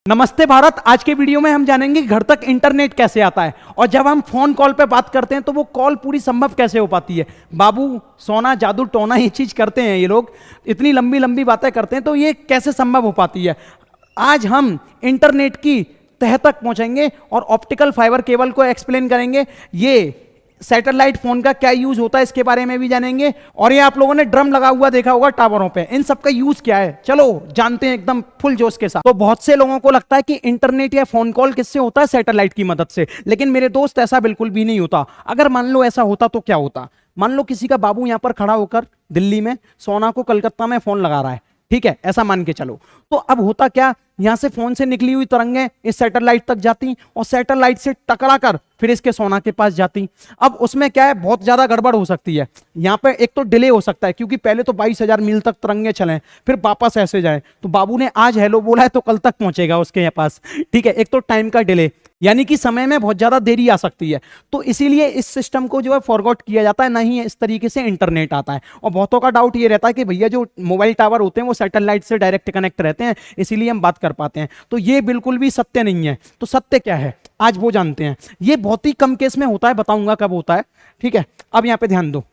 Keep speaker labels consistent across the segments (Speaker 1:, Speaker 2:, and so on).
Speaker 1: नमस्ते भारत। आज के वीडियो में हम जानेंगे घर तक इंटरनेट कैसे आता है और जब हम फोन कॉल पे बात करते हैं तो वो कॉल पूरी संभव कैसे हो पाती है। बाबू सोना जादू टोना ये चीज करते हैं ये लोग, इतनी लंबी लंबी बातें करते हैं, तो ये कैसे संभव हो पाती है। आज हम इंटरनेट की तह तक पहुंचेंगे और ऑप्टिकल फाइबर केबल को एक्सप्लेन करेंगे। ये सैटेलाइट फोन का क्या यूज होता है इसके बारे में भी जानेंगे। और ये आप लोगों ने ड्रम लगा हुआ देखा होगा टावरों पे, इन सब का यूज क्या है चलो जानते हैं एकदम फुल जोश के साथ। तो बहुत से लोगों को लगता है कि इंटरनेट या फोन कॉल किससे होता है, सैटेलाइट की मदद से, लेकिन मेरे दोस्त ऐसा बिल्कुल भी नहीं होता। अगर मान लो ऐसा होता तो क्या होता। मान लो किसी का बाबू यहां पर खड़ा होकर दिल्ली में सोना को कलकत्ता में फोन लगा रहा है, ठीक है, ऐसा मान के चलो। तो अब होता क्या, यहां से फोन से निकली हुई तरंगें इस सैटेलाइट तक जाती और सैटेलाइट से टकरा कर फिर इसके सोना के पास जाती। अब उसमें क्या है, बहुत ज्यादा गड़बड़ हो सकती है। यहां पे एक तो डिले हो सकता है क्योंकि पहले तो 22,000 मील तक तरंगे चलें फिर वापस ऐसे जाए। तो बाबू ने आज हेलो बोला है तो कल तक पहुंचेगा उसके पास, ठीक है। एक तो टाइम का डिले, यानी कि समय में बहुत ज्यादा देरी आ सकती है। तो इसीलिए इस सिस्टम को जो है फॉरगॉट किया जाता है, नहीं इस तरीके से इंटरनेट आता है। और बहुतों का डाउट ये रहता है कि भैया जो मोबाइल टावर होते हैं वो सैटेलाइट से डायरेक्ट कनेक्ट रहते हैं, इसीलिए हम बात कर पाते हैं। तो ये बिल्कुल भी सत्य नहीं है। तो सत्य क्या है आज वो जानते हैं। ये बहुत ही कम केस में होता है, बताऊंगा कब होता है, ठीक है। अब यहां पे ध्यान दो,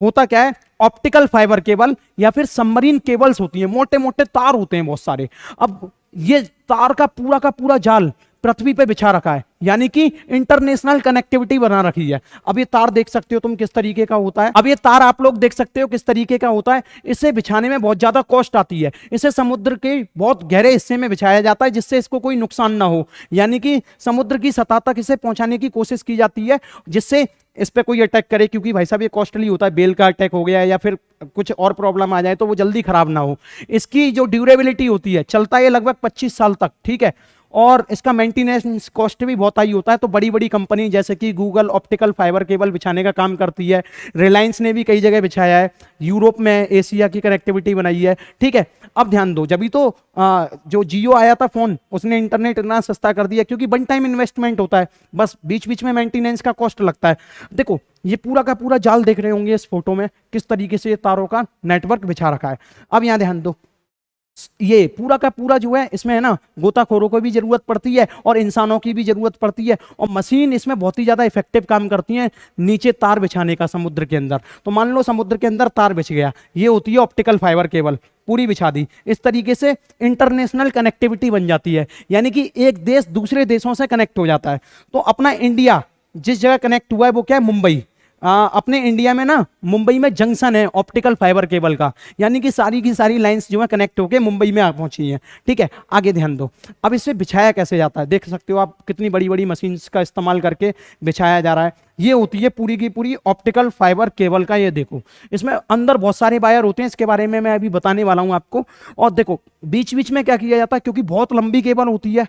Speaker 1: होता क्या है, ऑप्टिकल फाइबर केबल या फिर सबमरीन केबल्स होती हैं, मोटे मोटे तार होते हैं बहुत सारे। अब ये तार का पूरा जाल पृथ्वी पे बिछा रखा है, यानी कि इंटरनेशनल कनेक्टिविटी बना रखी है। अब ये तार देख सकते हो तुम किस तरीके का होता है। अब ये तार आप लोग देख सकते हो किस तरीके का होता है। इसे बिछाने में बहुत ज्यादा कॉस्ट आती है। इसे समुद्र के बहुत गहरे हिस्से में बिछाया जाता है जिससे इसको कोई नुकसान ना हो, यानी कि समुद्र की सतह तक इसे पहुंचाने की कोशिश की जाती है जिससे इस पे कोई अटैक करे, क्योंकि भाई साहब ये कॉस्टली होता है। बेल का अटैक हो गया या फिर कुछ और प्रॉब्लम आ जाए तो वो जल्दी खराब ना हो। इसकी जो ड्यूरेबिलिटी होती है, चलता है लगभग 25 साल तक, ठीक है। और इसका मेंटेनेंस कॉस्ट भी बहुत हाई होता है। तो बड़ी बड़ी कंपनी जैसे कि गूगल ऑप्टिकल फाइबर केबल बिछाने का काम करती है। रिलायंस ने भी कई जगह बिछाया है, यूरोप में एशिया की कनेक्टिविटी बनाई है, ठीक है। अब ध्यान दो, जब तो जो जियो आया था फोन, उसने इंटरनेट इतना सस्ता कर दिया क्योंकि वन टाइम इन्वेस्टमेंट होता है, बस बीच बीच में मेंटेनेंस का कॉस्ट लगता है। देखो ये पूरा का पूरा जाल देख रहे होंगे इस फोटो में, किस तरीके से तारों का नेटवर्क बिछा रखा है। अब यहां ध्यान दो, ये पूरा का पूरा जो है इसमें है ना, गोताखोरों को भी जरूरत पड़ती है और इंसानों की भी जरूरत पड़ती है। और मशीन इसमें बहुत ही ज्यादा इफेक्टिव काम करती है नीचे तार बिछाने का समुद्र के अंदर। तो मान लो समुद्र के अंदर तार बिछ गया, ये होती है ऑप्टिकल फाइबर केबल, पूरी बिछा दी। इस तरीके से इंटरनेशनल कनेक्टिविटी बन जाती है, यानी कि एक देश दूसरे देशों से कनेक्ट हो जाता है। तो अपना इंडिया जिस जगह कनेक्ट हुआ है वो क्या है, मुंबई। अपने इंडिया में ना मुंबई में जंक्शन है ऑप्टिकल फाइबर केबल का, यानी कि सारी की सारी लाइंस जो है कनेक्ट होके मुंबई में आ पहुंची हैं, ठीक है। आगे ध्यान दो, अब इसे बिछाया कैसे जाता है, देख सकते हो आप कितनी बड़ी बड़ी मशीन्स का इस्तेमाल करके बिछाया जा रहा है। ये होती है पूरी की पूरी ऑप्टिकल फाइबर केबल का। ये देखो इसमें अंदर बहुत सारे वायर होते हैं, इसके बारे में मैं अभी बताने वाला हूं आपको। और देखो बीच बीच में क्या किया जाता है, क्योंकि बहुत लंबी केबल होती है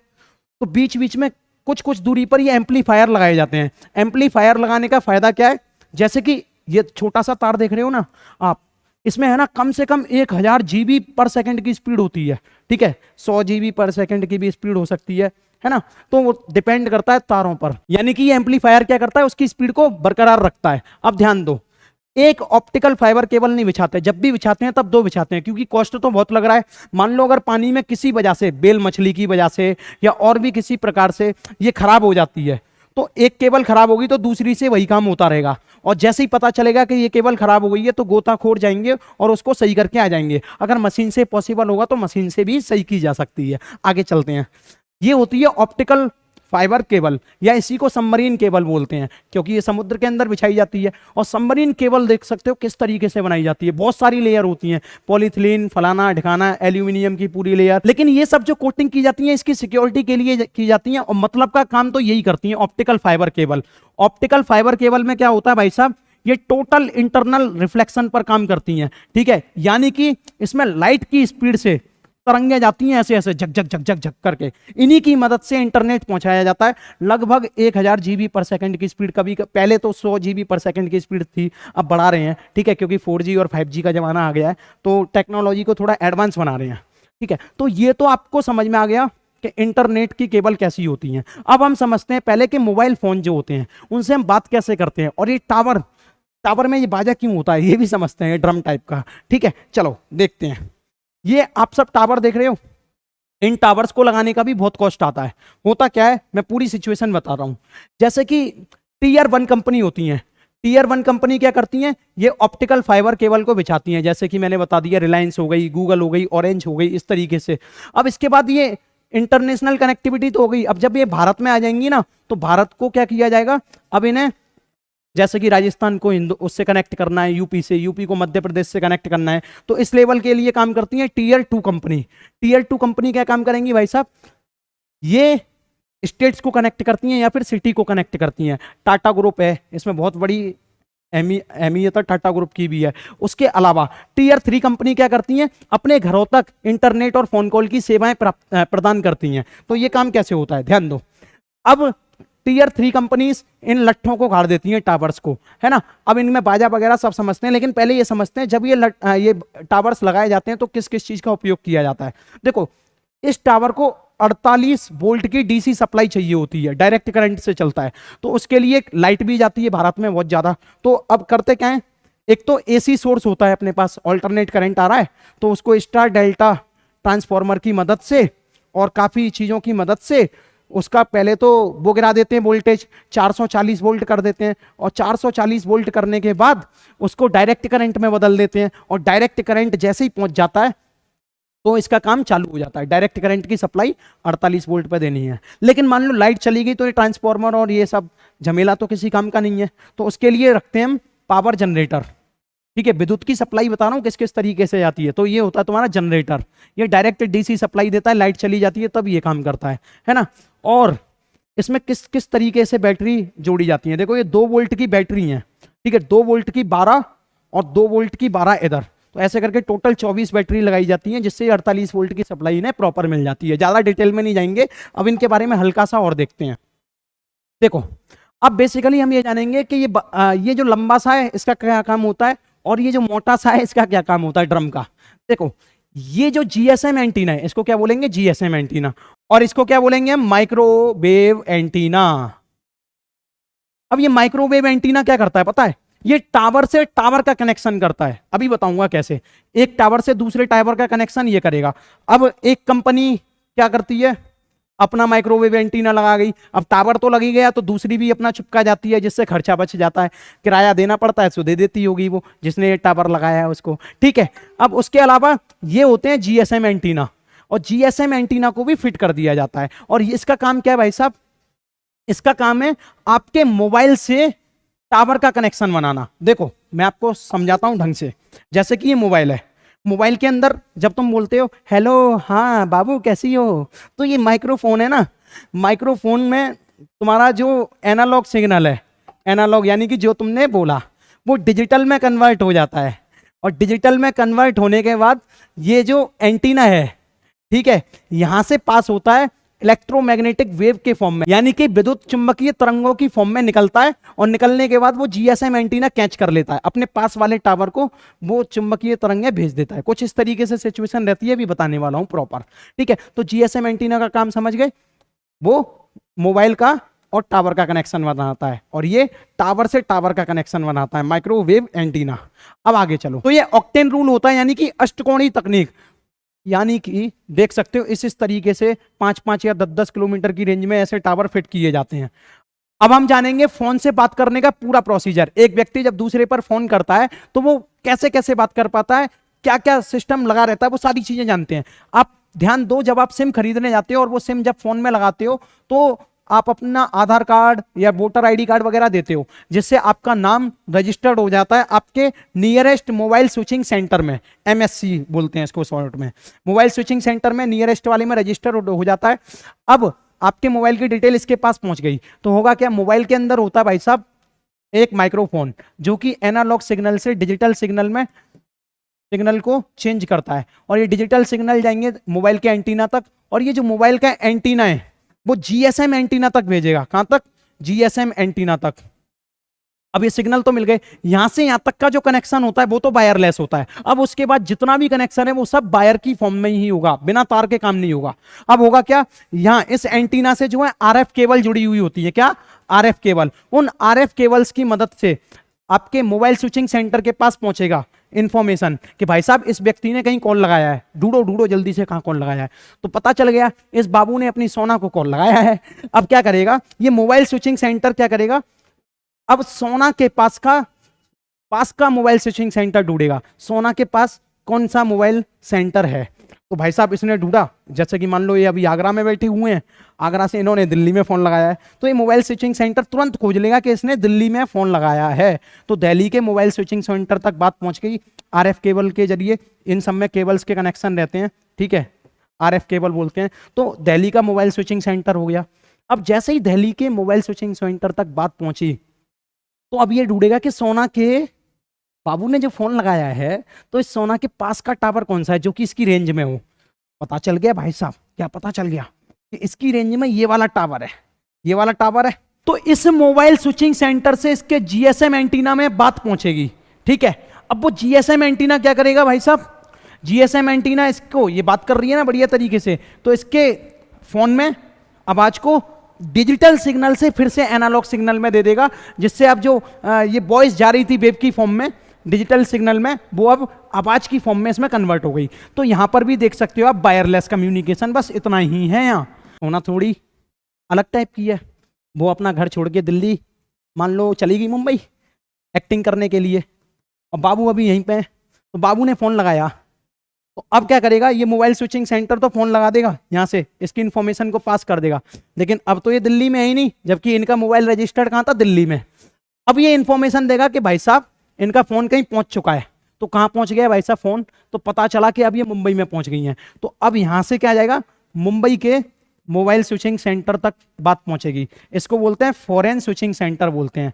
Speaker 1: तो बीच बीच में कुछ कुछ दूरी पर ये एम्पलीफायर लगाए जाते हैं। एम्पलीफायर लगाने का फायदा क्या है, जैसे कि ये छोटा सा तार देख रहे हो ना आप, इसमें है ना कम से कम 1000 GB पर सेकंड की स्पीड होती है, ठीक है। 100 GB पर सेकंड की भी स्पीड हो सकती है ना। तो वो डिपेंड करता है तारों पर, यानी कि ये एम्पलीफायर क्या करता है, उसकी स्पीड को बरकरार रखता है। अब ध्यान दो, एक ऑप्टिकल फाइबर केबल नहीं बिछाते, जब भी बिछाते हैं तब दो बिछाते हैं, क्योंकि कॉस्ट तो बहुत लग रहा है। मान लो अगर पानी में किसी वजह से, बेल मछली की वजह से या और भी किसी प्रकार से ये खराब हो जाती है, तो एक केबल खराब होगी तो दूसरी से वही काम होता रहेगा। और जैसे ही पता चलेगा कि ये केबल खराब हो गई है तो गोताखोर जाएंगे और उसको सही करके आ जाएंगे। अगर मशीन से पॉसिबल होगा तो मशीन से भी सही की जा सकती है। आगे चलते हैं, ये होती है ऑप्टिकल फाइबर केबल, या इसी को सबमरीन केबल बोलते हैं क्योंकि ये समुद्र के अंदर बिछाई जाती है। और सबमरीन केबल देख सकते हो किस तरीके से बनाई जाती है, बहुत सारी लेयर होती हैं, पॉलीथिलीन फलाना ढिकाना, एल्यूमिनियम की पूरी लेयर। लेकिन ये सब जो कोटिंग की जाती है इसकी सिक्योरिटी के लिए की जाती है और मतलब का काम तो यही करती है optical fibre cable. Optical fibre cable में क्या होता है भाई साहब, ये टोटल इंटरनल रिफ्लेक्शन पर काम करती हैं, ठीक है। यानी कि इसमें लाइट की स्पीड से तरंगे जाती हैं ऐसे ऐसे झक झक झक झक झक करके, इन्हीं की मदद से इंटरनेट पहुंचाया जाता है। लगभग 1000 GB पर सेकंड की स्पीड, कभी पहले तो 100 GB पर सेकंड की स्पीड थी, अब बढ़ा रहे हैं, ठीक है, क्योंकि 4G और 5G का जमाना आ गया है तो टेक्नोलॉजी को थोड़ा एडवांस बना रहे हैं, ठीक है। तो ये तो आपको समझ में आ गया कि इंटरनेट की केबल कैसी होती हैं। अब हम समझते हैं पहले के मोबाइल फोन जो होते हैं उनसे हम बात कैसे करते हैं, और ये टावर में ये बाजा क्यों होता है ये भी समझते हैं, ड्रम टाइप का, ठीक है। चलो देखते हैं, ये आप सब टावर देख रहे हो, इन टावर्स को लगाने का भी बहुत कॉस्ट आता है। होता क्या है, मैं पूरी सिचुएशन बता रहा हूं। जैसे कि टीयर 1 कंपनी होती हैं, टीयर 1 कंपनी क्या करती हैं, ये ऑप्टिकल फाइबर केबल को बिछाती हैं, जैसे कि मैंने बता दिया रिलायंस हो गई, गूगल हो गई, ऑरेंज हो गई, इस तरीके से। अब इसके बाद ये इंटरनेशनल कनेक्टिविटी तो हो गई, अब जब ये भारत में आ जाएंगी ना, तो भारत को क्या किया जाएगा, अब इन्हें जैसे कि राजस्थान को उससे कनेक्ट करना है, यूपी से, यूपी को मध्य प्रदेश से कनेक्ट करना है, तो इस लेवल के लिए काम करती है टीयर 2 कंपनी। टीयर 2 कंपनी क्या काम करेंगी भाई साहब, ये स्टेट्स को कनेक्ट करती हैं या फिर सिटी को कनेक्ट करती हैं। टाटा ग्रुप है, इसमें बहुत बड़ी अहमियत टाटा ग्रुप की भी है। उसके अलावा टीयर 3 कंपनी क्या करती हैं, अपने घरों तक इंटरनेट और फोन कॉल की सेवाएं प्रदान करती हैं। तो ये काम कैसे होता है, ध्यान दो। अब टीयर 3 कंपनीज इन लट्ठों को गाड़ देती हैं, टावर्स को, है ना। अब इनमें बाजा वगैरह सब समझते हैं, लेकिन पहले ये समझते हैं जब ये टावर्स लगाए जाते हैं तो किस किस चीज का उपयोग किया जाता है। देखो, इस टावर को 48 वोल्ट की डीसी सप्लाई चाहिए होती है, डायरेक्ट करंट से चलता है, तो उसके लिए लाइट भी जाती है भारत में बहुत ज्यादा। तो अब करते क्या है, एक तो एसी सोर्स होता है अपने पास, अल्टरनेट करंट आ रहा है, तो उसको स्टार डेल्टा ट्रांसफार्मर की मदद से और काफी चीजों की मदद से उसका पहले तो वो गिरा देते हैं वोल्टेज, 440 वोल्ट कर देते हैं, और 440 वोल्ट करने के बाद उसको डायरेक्ट करंट में बदल देते हैं, और डायरेक्ट करंट जैसे ही पहुंच जाता है तो इसका काम चालू हो जाता है। डायरेक्ट करंट की सप्लाई 48 वोल्ट पे देनी है। लेकिन मान लो लाइट चली गई तो ये ट्रांसफार्मर और ये सब झमेला तो किसी काम का नहीं है, तो उसके लिए रखते हैं हम पावर जनरेटर। ठीक है, विद्युत की सप्लाई बता रहा हूँ किस किस तरीके से जाती है। तो ये होता है तुम्हारा जनरेटर, ये डायरेक्ट डीसी सप्लाई देता है, लाइट चली जाती है तब ये काम करता है ना। और इसमें किस किस तरीके से बैटरी जोड़ी जाती है, देखो ये 2 वोल्ट की बैटरी है, ठीक है, 2 वोल्ट की 12 और 2 वोल्ट की 12 इधर, तो ऐसे करके टोटल 24 बैटरी लगाई जाती हैं, जिससे 48 वोल्ट की सप्लाई इन्हें प्रॉपर मिल जाती है। ज्यादा डिटेल में नहीं जाएंगे, अब इनके बारे में हल्का सा और देखते हैं। देखो, अब बेसिकली हम ये जानेंगे कि ये जो लंबा सा है इसका क्या काम होता है, और ये जो मोटा सा है इसका क्या काम होता है ड्रम का। देखो, ये जो जीएसएम एंटीना है इसको क्या बोलेंगे, जीएसएम एंटीना, और इसको क्या बोलेंगे हम, माइक्रोवेव एंटीना। अब ये माइक्रोवेव एंटीना क्या करता है पता है, ये टावर से टावर का कनेक्शन करता है, अभी बताऊंगा कैसे। एक टावर से दूसरे टावर का कनेक्शन ये करेगा। अब एक कंपनी क्या करती है, अपना माइक्रोवेव एंटीना लगा गई, अब टावर तो लगी गया तो दूसरी भी अपना चिपका जाती है, जिससे खर्चा बच जाता है, किराया देना पड़ता है, सो दे देती होगी वो जिसने टावर लगाया है उसको, ठीक है। अब उसके अलावा ये होते हैं जीएसएम एंटीना, और जीएसएम एंटीना को भी फिट कर दिया जाता है। और इसका काम क्या है भाई साहब, इसका काम है आपके मोबाइल से टावर का कनेक्शन बनाना। देखो मैं आपको समझाता हूं ढंग से। जैसे कि ये मोबाइल है, मोबाइल के अंदर जब तुम बोलते हो हेलो, हाँ बाबू कैसी हो, तो ये माइक्रोफोन है ना, माइक्रोफोन में तुम्हारा जो एनालॉग सिग्नल है, एनालॉग यानी कि जो तुमने बोला वो डिजिटल में कन्वर्ट हो जाता है, और डिजिटल में कन्वर्ट होने के बाद ये जो एंटीना है, ठीक है, यहां से पास होता है इलेक्ट्रोमैग्नेटिक वेव के फॉर्म में, यानी कि विद्युत चुंबकीय तरंगों की फॉर्म में निकलता है, और निकलने के बाद वो जीएसएम एंटीना कैच कर लेता है अपने पास वाले टावर को, वो चुंबकीय तरंगें भेज देता है। कुछ इस तरीके से सिचुएशन रहती है, भी बताने वाला हूं प्रॉपर, ठीक है। तो जीएसएम एंटीना का काम समझ गए, वो मोबाइल का और टावर का कनेक्शन बनाता है, और ये टावर से टावर का कनेक्शन बनाता है, माइक्रोवेव एंटीना। अब आगे चलो, तो ये ऑक्टेन रूल होता है, यानी कि अष्टकोणीय तकनीक, यानी कि देख सकते हो इस तरीके से 5-5 या 10-10 किलोमीटर की रेंज में ऐसे टावर फिट किए जाते हैं। अब हम जानेंगे फोन से बात करने का पूरा प्रोसीजर। एक व्यक्ति जब दूसरे पर फोन करता है तो वो कैसे कैसे बात कर पाता है, क्या क्या सिस्टम लगा रहता है, वो सारी चीजें जानते हैं। आप ध्यान दो, जब आप सिम खरीदने जाते हो और वो सिम जब फोन में लगाते हो तो आप अपना आधार कार्ड या वोटर आईडी कार्ड वगैरह देते हो, जिससे आपका नाम रजिस्टर्ड हो जाता है आपके नियरेस्ट मोबाइल स्विचिंग सेंटर में, एमएससी बोलते हैं इसको शॉर्ट में, मोबाइल स्विचिंग सेंटर में नियरेस्ट वाले में रजिस्टर हो जाता है। अब आपके मोबाइल की डिटेल इसके पास पहुंच गई तो होगा क्या, मोबाइल के अंदर होता है भाई साहब एक माइक्रोफोन, जो कि एनालॉग सिग्नल से डिजिटल सिग्नल में सिग्नल को चेंज करता है, और ये डिजिटल सिग्नल जाएंगे मोबाइल के एंटीना तक, और ये जो मोबाइल का एंटीना है वो जीएसएम एंटीना तक भेजेगा। कहां तक, जीएसएम एंटीना तक। अब ये सिग्नल तो मिल गए, यहां से यहां तक का जो कनेक्शन होता है वो तो वायरलेस होता है। अब उसके बाद जितना भी कनेक्शन है वो सब वायर की फॉर्म में ही होगा, बिना तार के काम नहीं होगा। अब होगा क्या, यहां इस एंटीना से जो है आरएफ केबल जुड़ी हुई होती है, क्या, आरएफ केबल। उन आरएफ केबल्स की मदद से आपके मोबाइल स्विचिंग सेंटर के पास पहुंचेगा इंफॉर्मेशन कि भाई साहब इस व्यक्ति ने कहीं कॉल लगाया है, ढूंढो ढूंढो जल्दी से कहां कॉल लगाया है। तो पता चल गया इस बाबू ने अपनी सोना को कॉल लगाया है। अब क्या करेगा ये मोबाइल स्विचिंग सेंटर, क्या करेगा, अब सोना के पास का मोबाइल स्विचिंग सेंटर ढूंढेगा, सोना के पास कौन सा मोबाइल सेंटर है। तो भाई साहब इसने ढूंढा, जैसे कि मान लो ये अभी आगरा में बैठे हुए हैं, आगरा से इन्होंने दिल्ली में फोन लगाया है, तो ये मोबाइल स्विचिंग सेंटर तुरंत खोज लेगा कि इसने दिल्ली में फोन लगाया है। तो दिल्ली के मोबाइल स्विचिंग सेंटर तक बात पहुंच गई आरएफ केबल के जरिए। इन सब में केबल्स के कनेक्शन रहते हैं, ठीक है, आरएफ केबल बोलते हैं। तो दिल्ली का मोबाइल स्विचिंग सेंटर हो गया। अब जैसे ही दिल्ली के मोबाइल स्विचिंग सेंटर तक बात पहुंची, तो अब ये ढूंढेगा कि सोना के बाबू ने जो फोन लगाया है, तो इस सोना के पास का टावर कौन सा है जो कि इसकी रेंज में हो। पता चल गया भाई साहब, क्या पता चल गया कि इसकी रेंज में ये वाला टावर है, ये वाला टावर है। तो इस मोबाइल स्विचिंग सेंटर से इसके जीएसएम एंटीना में बात पहुंचेगी, ठीक है। अब वो जीएसएम एंटीना क्या करेगा भाई साहब, जीएसएम एंटीना इसको, ये बात कर रही है ना बढ़िया तरीके से, तो इसके फोन में आवाज को डिजिटल सिग्नल से फिर से एनालॉग सिग्नल में दे देगा, जिससे अब जो ये वॉइस जा रही थी वेव की फॉर्म में डिजिटल सिग्नल में, वो अब आवाज की फॉर्म में इसमें कन्वर्ट हो गई। तो यहां पर भी देख सकते हो आप वायरलेस कम्युनिकेशन, बस इतना ही है। यहाँ होना थोड़ी अलग टाइप की है। वो अपना घर छोड़ के दिल्ली मान लो चली गई मुंबई एक्टिंग करने के लिए, और बाबू अभी यहीं पे है। तो बाबू ने फोन लगाया, तो अब क्या करेगा ये मोबाइल स्विचिंग सेंटर तो फोन लगा देगा, यहाँ से इसकी इंफॉर्मेशन को पास कर देगा। लेकिन अब तो ये दिल्ली में है ही नहीं, जबकि इनका मोबाइल रजिस्टर्ड कहाँ था, दिल्ली में। अब ये इंफॉर्मेशन देगा कि भाई साहब इनका फोन कहीं पहुंच चुका है। तो कहाँ पहुंच गया भाई साहब फोन, तो पता चला कि अब ये मुंबई में पहुंच गई हैं। तो अब यहां से क्या जाएगा, मुंबई के मोबाइल स्विचिंग सेंटर तक बात पहुंचेगी। इसको बोलते हैं फॉरेन स्विचिंग सेंटर बोलते हैं,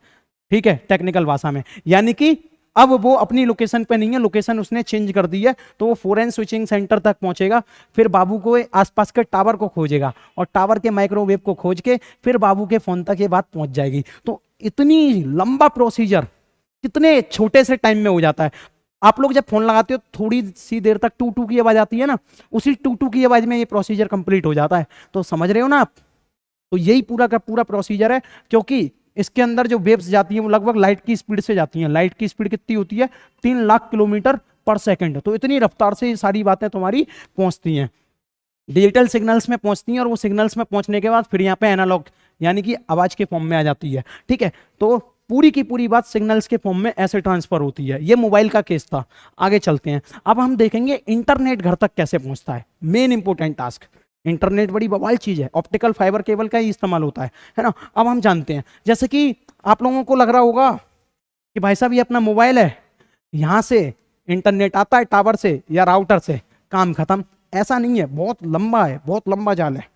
Speaker 1: ठीक है, टेक्निकल भाषा में। यानी कि अब वो अपनी लोकेशन पे नहीं है, लोकेशन उसने चेंज कर दी है, तो वो फॉरेन स्विचिंग सेंटर तक पहुंचेगा। फिर बाबू को आसपास के टावर को खोजेगा, और टावर के माइक्रोवेव को खोज के फिर बाबू के फोन तक ये बात पहुंच जाएगी। तो इतनी लंबा प्रोसीजर कितने छोटे से टाइम में हो जाता है। आप लोग जब फोन लगाते हो थोड़ी सी देर तक टू टू की आवाज आती है ना, उसी टू टू की आवाज में ये प्रोसीजर कंप्लीट हो जाता है। तो समझ रहे हो ना आप, तो यही पूरा का पूरा प्रोसीजर है। क्योंकि इसके अंदर जो वेव्स जाती हैं वो लगभग लाइट की स्पीड से जाती हैं। लाइट की स्पीड कितनी होती है, 3 लाख किलोमीटर पर सेकंड। तो इतनी रफ्तार से ये सारी बातें तुम्हारी पहुंचती हैं, डिजिटल सिग्नल्स में पहुंचती हैं, और वो सिग्नल्स में पहुंचने के बाद फिर यहाँ पे एनालॉग यानी कि आवाज के फॉर्म में आ जाती है, ठीक है। तो पूरी की पूरी बात सिग्नल्स के फॉर्म में ऐसे ट्रांसफर होती है। ये मोबाइल का केस था। आगे चलते हैं, अब हम देखेंगे इंटरनेट घर तक कैसे पहुंचता है। मेन इंपॉर्टेंट टास्क, इंटरनेट बड़ी बवाल चीज है, ऑप्टिकल फाइबर केबल का ही इस्तेमाल होता है ना। अब हम जानते हैं, जैसे कि आप लोगों को लग रहा होगा कि भाई साहब ये अपना मोबाइल है, यहां से इंटरनेट आता है टावर से या राउटर से, काम खत्म। ऐसा नहीं है, बहुत लंबा है, बहुत लंबा जाल है।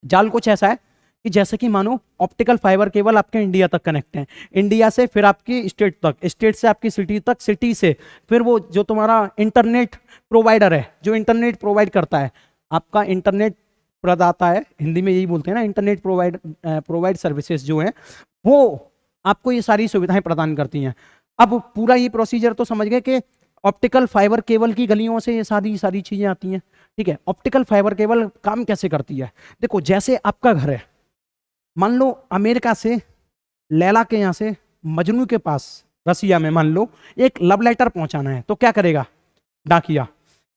Speaker 1: जाल कुछ ऐसा है कि जैसे कि मानो ऑप्टिकल फाइबर केबल आपके इंडिया तक कनेक्ट है, इंडिया से फिर आपकी स्टेट तक, स्टेट से आपकी सिटी तक, सिटी से फिर वो जो तुम्हारा इंटरनेट प्रोवाइडर है, जो इंटरनेट प्रोवाइड करता है, आपका इंटरनेट प्रदाता है, हिंदी में यही बोलते हैं ना, इंटरनेट प्रोवाइड सर्विसेज जो है, वो आपको ये सारी सुविधाएं प्रदान करती हैं। अब पूरा ये प्रोसीजर तो समझ गए कि ऑप्टिकल फाइबर केबल की गलियों से ये सारी चीजें आती हैं, ठीक है। ऑप्टिकल फाइबर केबल काम कैसे करती है, देखो जैसे आपका घर है, मान लो अमेरिका से लैला के यहाँ से मजनू के पास रसिया में मान लो एक लव लेटर पहुंचाना है, तो क्या करेगा डाकिया,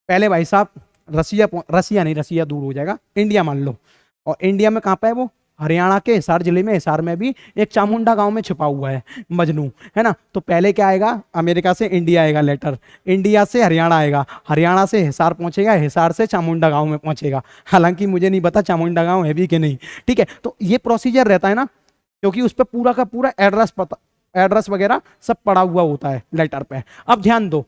Speaker 1: पहले भाई साहब रसिया नहीं, रसिया दूर हो जाएगा, इंडिया मान लो, और इंडिया में कहाँ पे है वो, हरियाणा के हिसार जिले में, हिसार में भी एक चामुंडा गांव में छुपा हुआ है मजनू, है ना। तो पहले क्या आएगा, अमेरिका से इंडिया आएगा लेटर, इंडिया से हरियाणा आएगा, हरियाणा से हिसार पहुंचेगा, हिसार से चामुंडा गांव में पहुंचेगा। हालांकि मुझे नहीं पता चामुंडा गांव है भी कि नहीं, ठीक है। तो ये प्रोसीजर रहता है ना, क्योंकि उस पर पूरा का पूरा एड्रेस वगैरह सब पड़ा हुआ होता है लेटर पे। अब ध्यान दो,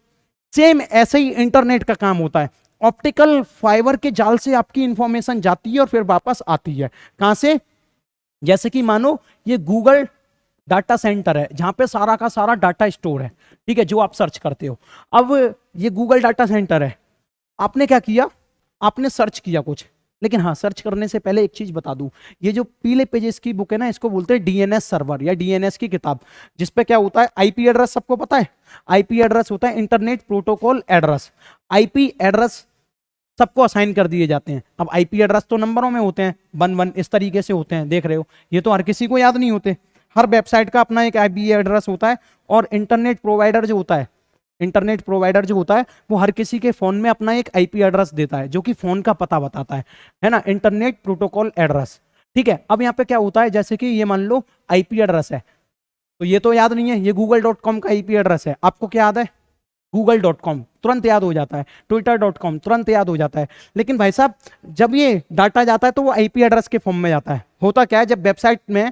Speaker 1: सेम ऐसे ही इंटरनेट का काम होता है। ऑप्टिकल फाइबर के जाल से आपकी इंफॉर्मेशन जाती है और फिर वापस आती है। कहां से, जैसे कि मानो ये गूगल डाटा सेंटर है जहां पे सारा का सारा डाटा स्टोर है, ठीक है, जो आप सर्च करते हो। अब ये गूगल डाटा सेंटर है, आपने क्या किया, आपने सर्च किया कुछ, लेकिन हाँ सर्च करने से पहले एक चीज बता दूं, ये जो पीले पेजेस की बुक है ना, इसको बोलते हैं डीएनएस सर्वर या डीएनएस की किताब, जिसपे क्या होता है, आईपी एड्रेस सबको पता है, आईपी एड्रेस होता है internet protocol address. IP address सबको असाइन कर दिए जाते हैं। अब आईपी एड्रेस तो नंबरों में होते हैं, 11 इस तरीके से होते हैं, देख रहे हो, ये तो हर किसी को याद नहीं होते। हर वेबसाइट का अपना एक आईपी एड्रेस होता है, और इंटरनेट प्रोवाइडर जो होता है, इंटरनेट प्रोवाइडर जो होता है वो हर किसी के फोन में अपना एक आईपी एड्रेस देता है, जो कि फोन का पता बताता है ना, इंटरनेट प्रोटोकॉल एड्रेस। ठीक है, अब यहाँ पे क्या होता है, जैसे कि ये मान लो आईपी एड्रेस है, तो ये तो याद नहीं है, ये google.com का आईपी एड्रेस है, आपको क्या याद है, google.com तुरंत याद हो जाता है, twitter.com तुरंत याद हो जाता है। लेकिन भाई साहब जब ये डाटा जाता है तो वो आईपी एड्रेस के फॉर्म में जाता है। होता क्या है, जब वेबसाइट में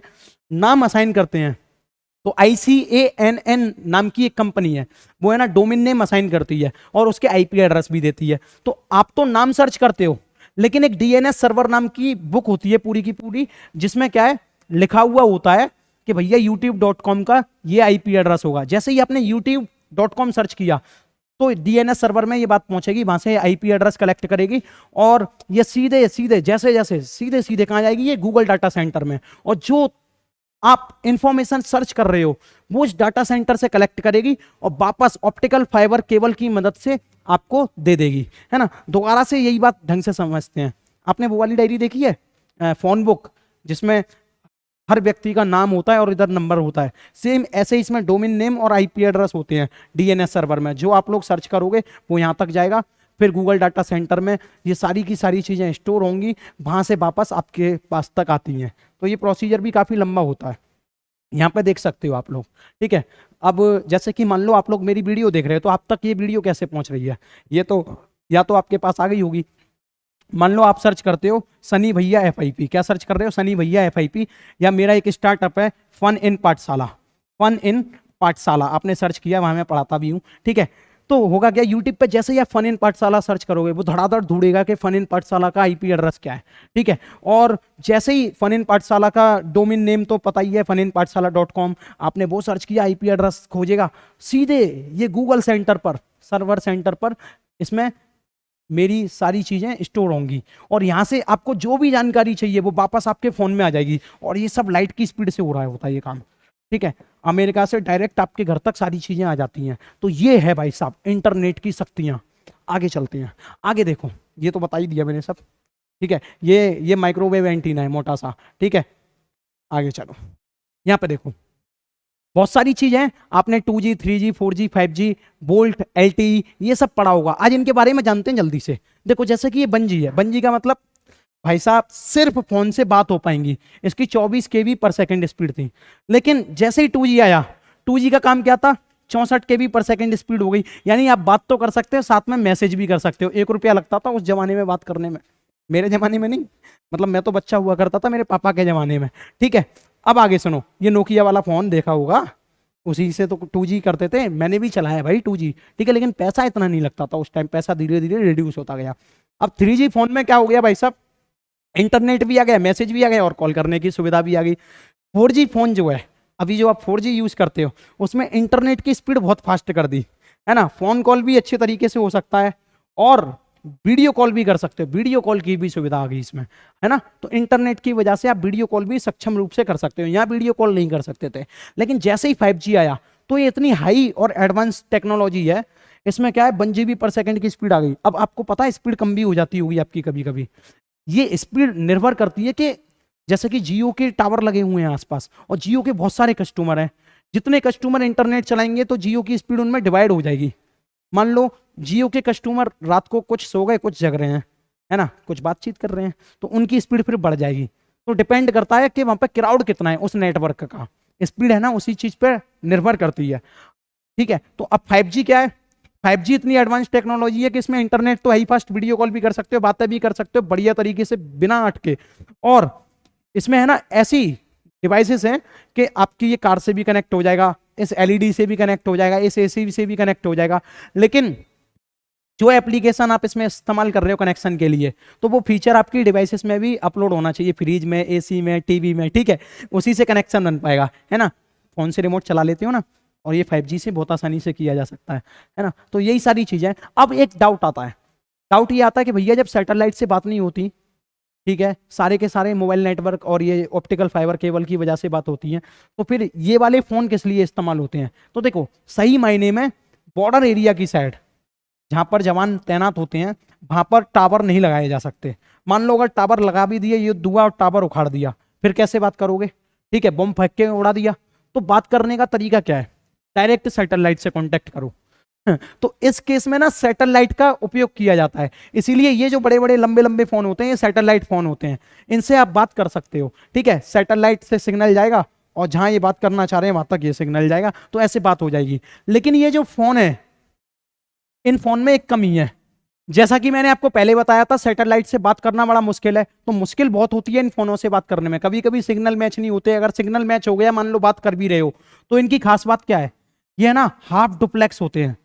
Speaker 1: नाम असाइन करते हैं तो ICANN नाम की एक कंपनी है, वो है ना डोमेन नेम असाइन करती है और उसके आईपी एड्रेस भी देती है। तो आप तो नाम सर्च करते हो, लेकिन एक डीएनएस सर्वर नाम की बुक होती है पूरी की पूरी, जिसमें क्या है लिखा हुआ होता है कि भैया youtube.com का ये आईपी एड्रेस होगा। जैसे ही आपने youtube.com सर्च किया तो डीएनएस सर्वर में ये बात पहुंचेगी, वहां से आईपी एड्रेस कलेक्ट करेगी, और ये सीधे सीधे जैसे जैसे सीधे सीधे कहां जाएगी, ये गूगल डाटा सेंटर में, और जो आप इंफॉर्मेशन सर्च कर रहे हो वो उस डाटा सेंटर से कलेक्ट करेगी और वापस ऑप्टिकल फाइबर केबल की मदद से आपको दे देगी, है ना। दोबारा से यही बात ढंग से समझते हैं। आपने वो वाली डायरी देखी है फोन बुक, जिसमें हर व्यक्ति का नाम होता है और इधर नंबर होता है, सेम ऐसे ही इसमें डोमेन नेम और आईपी एड्रेस होते हैं डीएनएस सर्वर में। जो आप लोग सर्च करोगे वो यहाँ तक जाएगा, फिर गूगल डाटा सेंटर में ये सारी की सारी चीज़ें स्टोर होंगी, वहाँ से वापस आपके पास तक आती हैं। तो ये प्रोसीजर भी काफ़ी लंबा होता है, यहाँ पे देख सकते हो आप लोग। ठीक है, अब जैसे कि मान लो आप लोग मेरी वीडियो देख रहे हो, तो आप तक ये वीडियो कैसे पहुँच रही है, ये तो या तो आपके पास आ गई होगी। मान लो आप सर्च करते हो सनी भैया FIP, क्या सर्च कर रहे हो, सनी भैया FIP, या मेरा एक स्टार्टअप है फन इन पाठशाला, फन इन पाठशाला आपने सर्च किया, वहां मैं पढ़ाता भी हूँ। ठीक है, तो होगा क्या, यूट्यूब पे जैसे ही आप फन इन पाठशाला सर्च करोगे वो धड़ाधड़ ढूंढेगा कि फन इन पाठशाला का आईपी एड्रेस क्या है। ठीक है, और जैसे ही फन इन पाठशाला का डोमेन नेम तो पता ही है funinpathshala.com, आपने वो सर्च किया, आईपी एड्रेस खोजेगा, सीधे ये गूगल सेंटर पर, सर्वर सेंटर पर इसमें मेरी सारी चीजें स्टोर होंगी, और यहां से आपको जो भी जानकारी चाहिए वो वापस आपके फोन में आ जाएगी। और ये सब लाइट की स्पीड से हो रहा होता है ये काम। ठीक है, अमेरिका से डायरेक्ट आपके घर तक सारी चीजें आ जाती हैं। तो ये है भाई साहब इंटरनेट की शक्तियां। आगे चलते हैं, आगे देखो, ये तो बता ही दिया मैंने सब। ठीक है, ये माइक्रोवेव एंटीना है मोटा सा। ठीक है, आगे चलो, यहाँ पे देखो बहुत सारी चीजें आपने 2G 3G 4G 5G volt LTE ये सब पढ़ा होगा। आज इनके बारे में जानते हैं जल्दी से। देखो जैसे कि ये 1G है, 1G का मतलब भाई साहब सिर्फ फोन से बात हो पाएंगी। इसकी 24 kb/s स्पीड थी, लेकिन जैसे ही 2G आया, 2G का काम क्या था, 64 kb/s स्पीड हो गई। यानी आप बात तो कर सकते हो, साथ में मैसेज भी कर सकते हो। 1 रुपया लगता था उस जमाने में बात करने में, मेरे जमाने में नहीं, मतलब मैं तो बच्चा हुआ करता था, मेरे पापा के जमाने में। ठीक है, अब आगे सुनो, ये नोकिया वाला फोन देखा होगा, उसी से तो 2G करते थे, मैंने भी चलाया भाई 2G। ठीक है, लेकिन पैसा इतना नहीं लगता था उस टाइम, पैसा धीरे धीरे रिड्यूस होता गया। अब 3G फोन में क्या हो गया भाई साहब, इंटरनेट भी आ गया, मैसेज भी आ गया और कॉल करने की सुविधा भी आ गई। 4G फोन जो है, अभी जो आप 4G यूज करते हो, उसमें इंटरनेट की स्पीड बहुत फास्ट कर दी है ना। फोन कॉल भी अच्छे तरीके से हो सकता है और वीडियो कॉल भी कर सकते हो, वीडियो कॉल की भी सुविधा आ गई इसमें, है ना। तो इंटरनेट की वजह से आप वीडियो कॉल भी सक्षम रूप से कर सकते हो। यहाँ वीडियो कॉल नहीं कर सकते थे, लेकिन जैसे ही 5G आया तो ये इतनी हाई और एडवांस टेक्नोलॉजी है, इसमें क्या है 1 GB/s की स्पीड आ गई। अब आपको पता है स्पीड कम भी हो जाती होगी आपकी कभी कभी। ये स्पीड निर्भर करती है कि जैसे कि जियो के टावर लगे हुए हैं आसपास, और जियो के बहुत सारे कस्टमर हैं, जितने कस्टमर इंटरनेट चलाएंगे तो जियो की स्पीड उनमें डिवाइड हो जाएगी। मान लो जियो के कस्टमर रात को कुछ सो गए, कुछ जग रहे हैं, है ना, कुछ बातचीत कर रहे हैं, तो उनकी स्पीड फिर बढ़ जाएगी। तो डिपेंड करता है कि वहां पर क्राउड कितना है, उस नेटवर्क का स्पीड है ना, उसी चीज पर निर्भर करती है। ठीक है, तो अब 5G क्या है, 5G इतनी एडवांस टेक्नोलॉजी है कि इसमें इंटरनेट तो है ही फास्ट, वीडियो कॉल भी कर सकते हो, बातें भी कर सकते हो बढ़िया तरीके से बिना अटके। और इसमें है ना ऐसी डिवाइसेस हैं कि आपकी ये कार से भी कनेक्ट हो जाएगा, इस LED से भी कनेक्ट हो जाएगा, इस AC से भी कनेक्ट हो जाएगा। लेकिन जो एप्लीकेशन आप इसमें इस्तेमाल कर रहे हो कनेक्शन के लिए, तो वो फीचर आपकी डिवाइसेस में भी अपलोड होना चाहिए, फ्रिज में, AC में, टीवी में। ठीक है, उसी से कनेक्शन बन पाएगा, है ना। फोन से रिमोट चला लेते हो ना, और ये 5G से बहुत आसानी से किया जा सकता है ना। तो यही सारी चीजें। अब एक डाउट आता है, डाउट ये आता है कि भैया जब सैटेलाइट से बात नहीं होती, ठीक है, सारे के सारे मोबाइल नेटवर्क और ये ऑप्टिकल फाइबर केबल की वजह से बात होती है, तो फिर ये वाले फोन किस लिए इस्तेमाल होते हैं। तो देखो सही मायने में बॉर्डर एरिया की साइड जहां पर जवान तैनात होते हैं, वहां पर टावर नहीं लगाए जा सकते। मान लो अगर टावर लगा भी दिए, ये दुआ और टावर उखाड़ दिया, फिर कैसे बात करोगे। ठीक है, बम फेंक के उड़ा दिया। तो बात करने का तरीका क्या है? डायरेक्ट सैटेलाइट से कांटेक्ट करो। तो इस केस में ना सैटेलाइट का उपयोग किया जाता है। इसीलिए ये जो बड़े बड़े लंबे लंबे फोन होते हैं ये सैटेलाइट फोन होते हैं, इनसे आप बात कर सकते हो। ठीक है, सैटेलाइट से सिग्नल जाएगा और जहां ये बात करना चाह रहे हैं वहां तक ये सिग्नल जाएगा, तो ऐसे बात हो जाएगी। लेकिन ये जो फोन है, इन फोन में एक कमी है। जैसा कि मैंने आपको पहले बताया था, सैटेलाइट से बात करना बड़ा मुश्किल है, तो मुश्किल बहुत होती है इन फोनों से बात करने में। कभी कभी सिग्नल मैच नहीं होते। अगर सिग्नल मैच हो गया, मान लो बात कर भी रहे हो, तो इनकी खास बात क्या है? ये ना हाफ डुप्लेक्स होते हैं।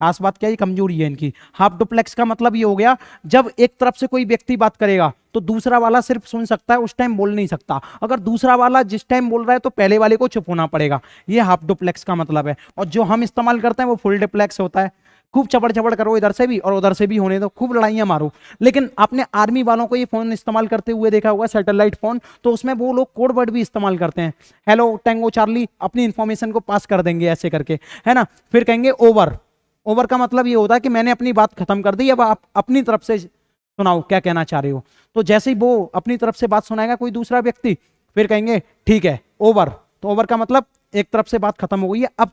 Speaker 1: खास बात क्या है? कमजोरी है इनकी। हाफ डुप्लेक्स का मतलब ये हो गया, जब एक तरफ से कोई व्यक्ति बात करेगा तो दूसरा वाला सिर्फ सुन सकता है, उस टाइम बोल नहीं सकता। अगर दूसरा वाला जिस टाइम बोल रहा है तो पहले वाले को चुप होना पड़ेगा। ये हाफ डुप्लेक्स का मतलब है। और जो हम इस्तेमाल करते हैं वो फुल डुप्लेक्स होता है। खूब चबड़ चबड़ करो इधर से भी और उधर से भी होने दो, खूब लड़ाइयां मारो। लेकिन आपने आर्मी वालों को ये फोन इस्तेमाल करते हुए देखा होगा, सैटेलाइट फोन, तो उसमें वो लोग कोड वर्ड भी इस्तेमाल करते हैं। हेलो टैंगो चार्ली, अपनी इंफॉर्मेशन को पास कर देंगे ऐसे करके, है ना। फिर कहेंगे ओवर। ओवर का मतलब ये होता है कि मैंने अपनी बात खत्म कर दी, अब आप अपनी तरफ से सुनाओ क्या कहना चाह रहे हो। तो जैसे ही वो अपनी तरफ से बात सुनाएगा कोई दूसरा व्यक्ति, फिर कहेंगे ठीक है ओवर। तो ओवर का मतलब एक तरफ से बात खत्म हो गई है, अब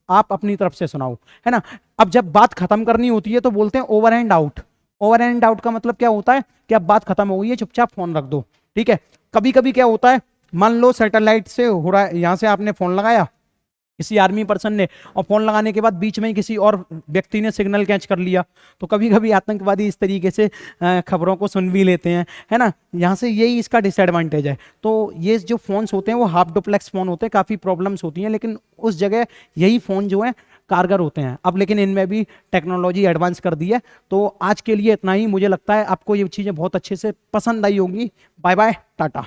Speaker 1: आप अपनी तरफ से सुनाओ, है ना। अब जब बात खत्म करनी होती है तो बोलते हैं over and out. Over and out का मतलब क्या होता है कि अब बात खत्म हो गई है, चुपचाप फोन रख दो। ठीक है। कभी कभी क्या होता है, मान लो सैटेलाइट से हो रहा है, यहां से आपने फोन लगाया किसी आर्मी पर्सन ने, और फोन लगाने के बाद बीच में ही किसी और व्यक्ति ने सिग्नल कैच कर लिया, तो कभी कभी आतंकवादी इस तरीके से खबरों को सुन भी लेते हैं, है ना। यहाँ से यही इसका डिसएडवांटेज है। तो ये जो फोन्स होते हैं वो हाफ डुप्लेक्स फोन होते हैं, काफ़ी प्रॉब्लम्स होती हैं, लेकिन उस जगह यही फ़ोन जो है कारगर होते हैं। अब लेकिन इनमें भी टेक्नोलॉजी एडवांस कर दी है। तो आज के लिए इतना ही। मुझे लगता है आपको ये चीज़ें बहुत अच्छे से पसंद आई होंगी। Bye bye, Tata.